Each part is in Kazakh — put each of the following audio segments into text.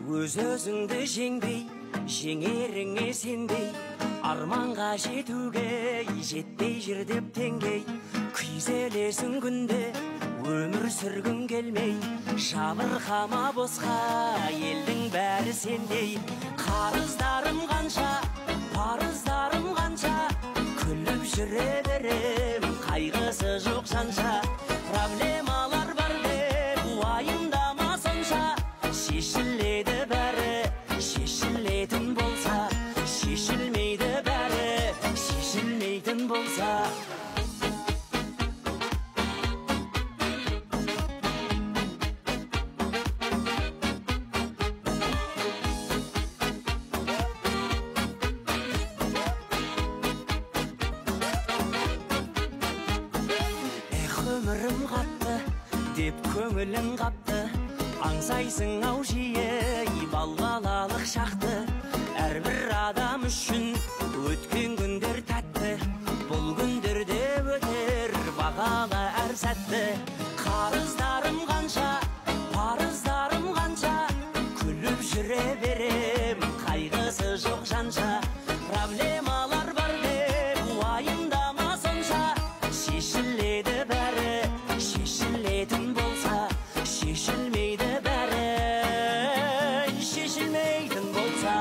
өз өзіңді жеңбей, жеңеріңе сенбей, арманға жетуге жетпей жүр деп теңгей. Күйзелесің күнде, өмір сүргің келмей, жабырқама босқа, елдің бәрі сендей. Қарыздарым қанша, парыздарым қанша, күліп жүре берем, қайғысы жоқ жанша. Проблемалар бар деп уайымдама сонша, шешіледі бәрі, шешілетін болса, шешілмейді бәрі, шешілмейтін болса. Өмірім қапты, деп көңілің қапты, аңсайсың ау жиі балбалалық шақты. Әрбір адам үшін өткен күндер тәтті, бұл күндерде өтер бағалы әр сәтті. Қарыздарым қанша, парыздарым қанша, күліп жүре берем, қайғысы жоқ жанша. Проблемалар бар деп уайымдама сонша, шешіледі бәрі, шешілетін болса, шешілмейді бәрі, шешілмейтін болса.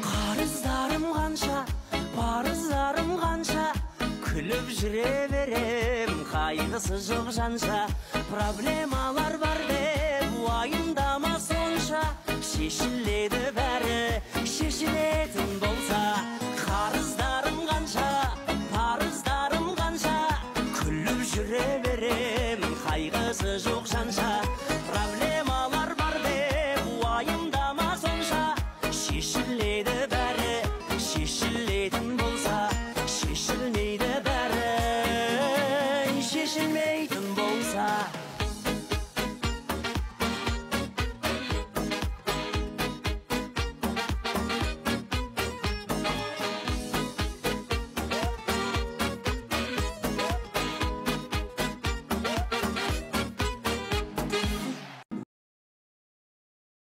Қарыздарым қанша, парыздарым қанша, күліп жүре берем, қайғысы жоқ жанша. Проблемалар бар деп уайымдама сонша, шешіледі бәрі, шешілетін болса. Қарыздарым қанша, парыздарым қанша, күліп жүре берем, қайғысы жоқ жанша.